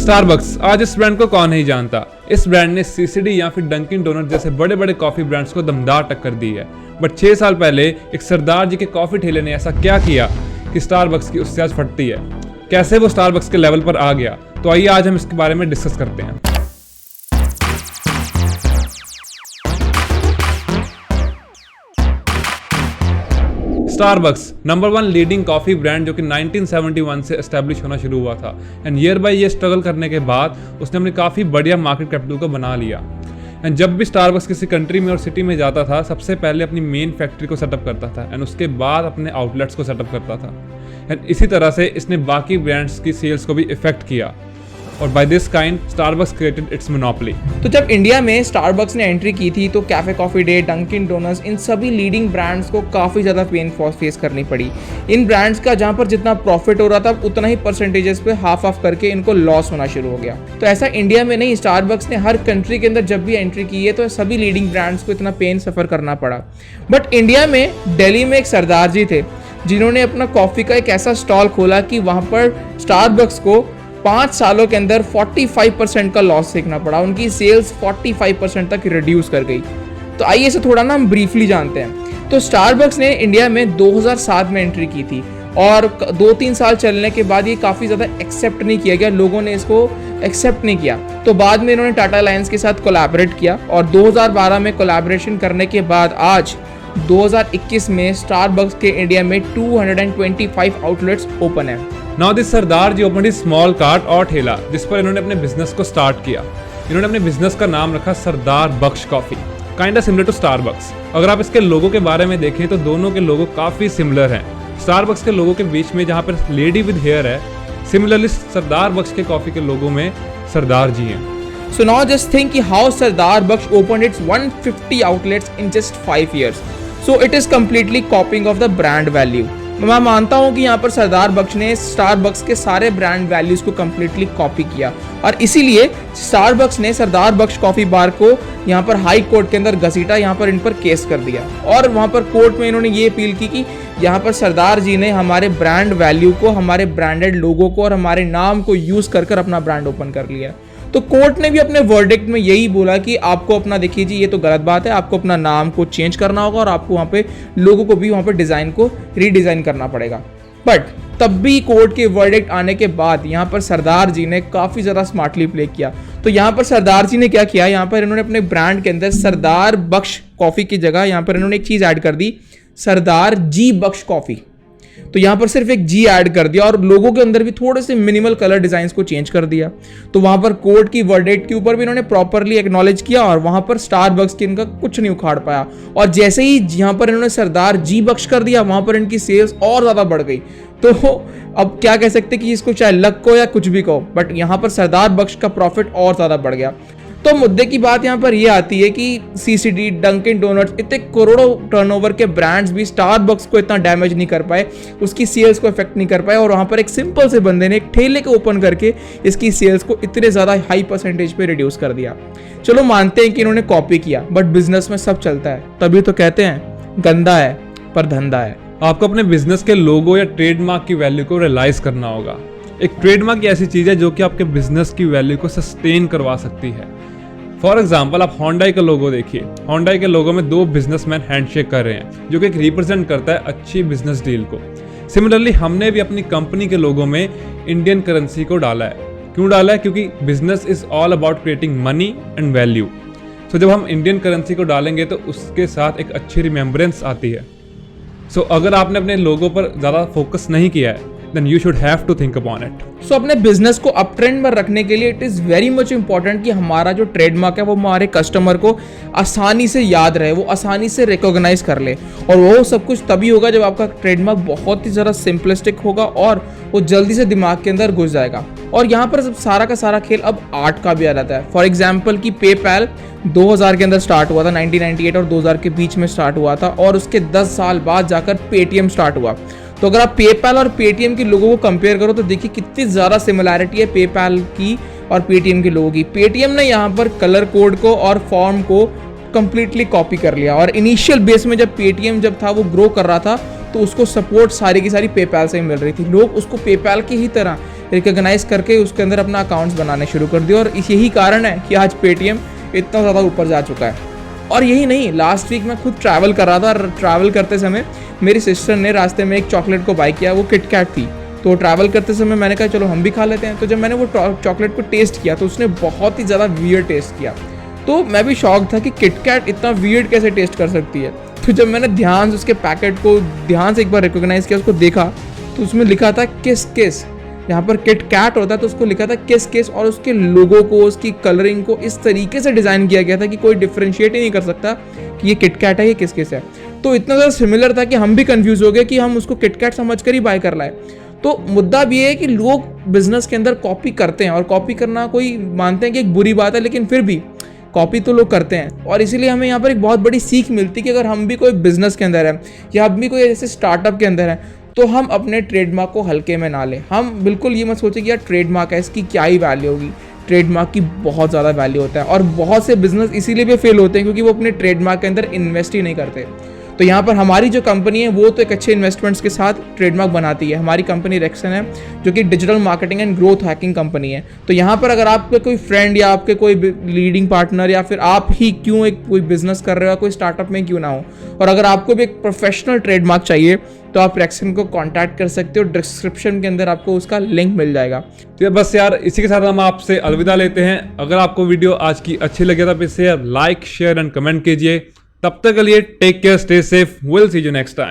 Starbucks, आज इस brand को कौन नहीं जानता। इस ब्रांड ने सीसीडी या फिर डंकिन डोनट जैसे बड़े बड़े कॉफी ब्रांड्स को दमदार टक्कर दी है। बट 6 साल पहले एक सरदार जी के कॉफी ठेले ने ऐसा क्या किया कि स्टारबक्स की उससे आज फटती है। कैसे वो स्टारबक्स के लेवल पर आ गया, तो आइए आज हम इसके बारे में डिस्कस करते हैं। Starbucks number 1 leading coffee brand जो कि 1971 से एस्टेब्लिश होना शुरू हुआ था and year by year struggle करने के बाद उसने अपने काफ़ी बढ़िया मार्केट कैपिटल को बना लिया। एंड जब भी स्टारबक्स किसी कंट्री में और सिटी में जाता था, सबसे पहले अपनी मेन फैक्ट्री को सेटअप करता था एंड उसके बाद अपने आउटलेट्स को सेटअप करता था। एंड इसी तरह से इसने बाकी ब्रांड्स की सेल्स को भी इफेक्ट किया और by this kind Starbucks created its monopoly. तो जब इंडिया में स्टारबक्स ने एंट्री की थी तो Cafe Coffee Day, Dunkin Donuts, इन सभी लीडिंग ब्रांड्स को काफ़ी ज़्यादा पेन फेस करनी पड़ी। इन ब्रांड्स का जहाँ पर जितना प्रॉफिट हो रहा था उतना ही परसेंटेजेस पे हाफ करके इनको लॉस होना शुरू हो गया। तो ऐसा इंडिया में नहीं, स्टारबक्स ने हर कंट्री के अंदर जब भी एंट्री की है तो सभी लीडिंग ब्रांड्स को इतना पेन सफ़र करना पड़ा। बट इंडिया में दिल्ली में एक सरदार जी थे जिन्होंने अपना कॉफ़ी का एक ऐसा स्टॉल खोला कि वहाँ पर स्टारबक्स को 5 सालों के अंदर 45% का लॉस देखना पड़ा। उनकी सेल्स 45% तक रिड्यूस कर गई। तो आइए इसे थोड़ा ना हम ब्रीफली जानते हैं। तो स्टारबक्स ने इंडिया में 2007 में एंट्री की थी और 2-3 साल चलने के बाद ये काफ़ी ज़्यादा एक्सेप्ट नहीं किया गया, लोगों ने इसको एक्सेप्ट नहीं किया। तो बाद में इन्होंने टाटा अलायंस के साथ कोलैबोरेट किया और 2012 में कोलैबोरेशन करने के बाद आज 2021 में स्टारबक्स के इंडिया में 225 आउटलेट्स ओपन है। Now this Sardar ji opened small cart और ठेला जिस पर इन्होंने अपने बिजनेस को स्टार्ट किया। इन्होंने अपने बिजनेस का नाम रखा Sardar Bakhsh coffee, kind similar to Starbucks. अगर आप इसके लोगो के बारे में देखें तो दोनों के लोगो काफी सिमिलर हैं। स्टारबक्स के लोगो के बीच में जहां पर लेडी विद हेयर है, सिमिलरली सरदार बख्श के कॉफी के लोगो में सरदार जी हैं। So now just think how Sardar Baksh opened its 150 outlets in just 5 years. So it is completely copying of the brand value. मैं मानता हूँ कि यहाँ पर सरदार बख्श ने स्टारबक्स के सारे ब्रांड वैल्यूज को कम्प्लीटली कॉपी किया और इसीलिए स्टारबक्स ने सरदार बख्श कॉफी बार को यहाँ पर हाई कोर्ट के अंदर घसीटा, यहाँ पर इन पर केस कर दिया और वहाँ पर कोर्ट में इन्होंने ये अपील की कि यहाँ पर सरदार जी ने हमारे ब्रांड वैल्यू को, हमारे ब्रांडेड लोगो को और हमारे नाम को यूज कर अपना ब्रांड ओपन कर लिया। तो कोर्ट ने भी अपने वर्डिक्ट में यही बोला कि आपको अपना, देखिए जी ये तो गलत बात है, आपको अपना नाम को चेंज करना होगा और आपको वहाँ पे लोगों को भी वहाँ पे डिज़ाइन को रीडिज़ाइन करना पड़ेगा। बट तब भी कोर्ट के वर्डिक्ट आने के बाद यहाँ पर सरदार जी ने काफ़ी ज़्यादा स्मार्टली प्ले किया। तो यहाँ पर सरदार जी ने क्या किया, यहाँ पर इन्होंने अपने ब्रांड के अंदर सरदार बख्श कॉफ़ी की जगह यहाँ पर इन्होंने एक चीज़ ऐड कर दी, सरदार जी बख्श कॉफ़ी। तो यहाँ पर सिर्फ एक जी ऐड कर दिया और लोगों के अंदर भी थोड़े से मिनिमल कलर डिजाइन्स को चेंज कर दिया। तो वहाँ पर कोर्ट की वर्डिक्ट के ऊपर भी इन्होंने प्रॉपरली एक्नॉलेज किया और वहाँ पर स्टारबक्स की इनका कुछ नहीं उखाड़ पाया। और जैसे ही यहाँ पर इन्होंने सरदार जी बख्श कर दिया, वहाँ पर इनकी सेल्स और ज़्यादा बढ़ गई। तो अब क्या कह सकते कि इसको चाहे लक को या कुछ भी कहो, बट यहाँ पर सरदार बख्श का प्रॉफिट और ज़्यादा बढ़ गया। तो मुद्दे की बात यहाँ पर यह आती है कि सीसीडी, डंकिन डोनट्स, इतने करोड़ों टर्नओवर के ब्रांड्स भी स्टारबक्स को इतना डैमेज नहीं कर पाए, उसकी सेल्स को इफेक्ट नहीं कर पाए और वहाँ पर एक सिंपल से बंदे ने एक ठेले को ओपन करके इसकी सेल्स को इतने ज़्यादा हाई परसेंटेज पे रिड्यूस कर दिया। चलो मानते हैं कि इन्होंने कॉपी किया, बट बिजनेस में सब चलता है, तभी तो कहते हैं गंदा है पर धंधा है। आपको अपने बिजनेस के लोगो या ट्रेडमार्क की वैल्यू को रियलाइज करना होगा। एक ट्रेडमार्क ऐसी चीज है जो कि आपके बिजनेस की वैल्यू को सस्टेन करवा सकती है। फॉर एग्जाम्पल आप होंडाई का लोगो देखिए। होंडाई के लोगो में 2 बिजनेसमैन हैंडशेक कर रहे हैं जो कि एक रिप्रेजेंट करता है अच्छी बिजनेस डील को। सिमिलरली हमने भी अपनी कंपनी के लोगो में इंडियन करेंसी को डाला है। क्यों डाला है? क्योंकि business is all about creating money and value. So जब हम इंडियन करेंसी को डालेंगे तो उसके साथ एक अच्छी रिमेम्बरेंस आती है। सो अगर आपने अपने लोगो पर ज़्यादा फोकस नहीं किया है then you should have to think upon it. So अपने बिजनेस को अप ट्रेंड में रखने के लिए it is very much important कि हमारा जो ट्रेडमार्क है वो हमारे कस्टमर को आसानी से याद रहे, वो आसानी से रिकॉग्नाइज कर ले। और वो सब कुछ तभी होगा जब आपका ट्रेडमार्क बहुत ही ज़्यादा सिंपलिस्टिक होगा और वो जल्दी से दिमाग के अंदर घुस जाएगा। और यहाँ पर सब सारा का सारा खेल अब आर्ट का भी आ जाता है। फॉर एग्जाम्पल कि पेपैल 2000 के अंदर स्टार्ट हुआ था, 1998 और 2000 के बीच में स्टार्ट हुआ था और उसके 10 साल बाद जाकर पेटीएम स्टार्ट हुआ। तो अगर आप पेपैल और पेटीएम के लोगों को कंपेयर करो तो देखिए कितनी ज़्यादा सिमिलैरिटी है पेपैल की और पेटीएम के लोगों की। पेटीएम ने यहाँ पर कलर कोड को और फॉर्म को कंप्लीटली कॉपी कर लिया और इनिशियल बेस में जब पेटीएम जब था वो ग्रो कर रहा था तो उसको सपोर्ट सारी की सारी पेपैल से ही मिल रही थी। लोग उसको पेपैल की ही तरह रिकॉग्नाइज करके उसके अंदर अपना अकाउंट्स बनाने शुरू कर दिए, और यही कारण है कि आज पेटीएम इतना ज़्यादा ऊपर जा चुका है। और यही नहीं, लास्ट वीक मैं खुद ट्रैवल कर रहा था, और ट्रैवल करते समय मेरी सिस्टर ने रास्ते में एक चॉकलेट को बाय किया, वो किटकैट थी। तो ट्रैवल करते समय मैंने कहा चलो हम भी खा लेते हैं। तो जब मैंने वो चॉकलेट को टेस्ट किया तो उसने बहुत ही ज़्यादा वियर्ड टेस्ट किया। तो मैं भी शॉक था कि किटकैट इतना वियर्ड कैसे टेस्ट कर सकती है। तो जब मैंने ध्यान से उसके पैकेट को ध्यान से एक बार रिकॉग्नाइज किया, उसको देखा, तो उसमें लिखा था किस किस। यहाँ पर किटकैट होता है तो उसको लिखा था किस किस, और उसके लोगो को, उसकी कलरिंग को इस तरीके से डिज़ाइन किया गया था कि कोई डिफ्रेंशिएट ही नहीं कर सकता कि ये किटकैट है, ये किस किस है। तो इतना ज़्यादा सिमिलर था कि हम भी कंफ्यूज हो गए कि हम उसको किटकैट समझ कर ही बाय कर लाए। तो मुद्दा भी है कि लोग बिजनेस के अंदर कॉपी करते हैं, और कॉपी करना कोई मानते हैं कि एक बुरी बात है, लेकिन फिर भी कॉपी तो लोग करते हैं। और इसीलिए हमें यहाँ पर एक बहुत बड़ी सीख मिलती है कि अगर हम भी कोई बिजनेस के अंदर है या हम भी कोई ऐसे स्टार्टअप के अंदर है, तो हम अपने ट्रेडमार्क को हल्के में ना लें। हम बिल्कुल ये मत सोचें कि यार ट्रेडमार्क है, इसकी क्या ही वैल्यू होगी। ट्रेडमार्क की बहुत ज़्यादा वैल्यू होता है, और बहुत से बिजनेस इसीलिए भी फेल होते हैं क्योंकि वो अपने ट्रेडमार्क के अंदर इन्वेस्ट ही नहीं करते। तो यहाँ पर हमारी जो कंपनी है वो तो एक अच्छे इन्वेस्टमेंट्स के साथ ट्रेडमार्क बनाती है। हमारी कंपनी रेक्सन है, जो कि digital marketing and growth hacking company है। तो यहाँ पर अगर आपके कोई फ्रेंड या आपके कोई लीडिंग पार्टनर या फिर आप ही क्यों एक कोई बिजनेस कर रहे हो, कोई स्टार्टअप में क्यों ना हो, और अगर आपको भी एक प्रोफेशनल ट्रेडमार्क चाहिए तो आप रेक्सन को कांटेक्ट कर सकते हो। डिस्क्रिप्शन के अंदर आपको उसका लिंक मिल जाएगा। तो बस यार इसी के साथ हम आपसे अलविदा लेते हैं। अगर आपको वीडियो आज की अच्छी लगे तो इसे लाइक, शेयर एंड कमेंट कीजिए। तब तक के लिए take care, stay safe, will see you next time.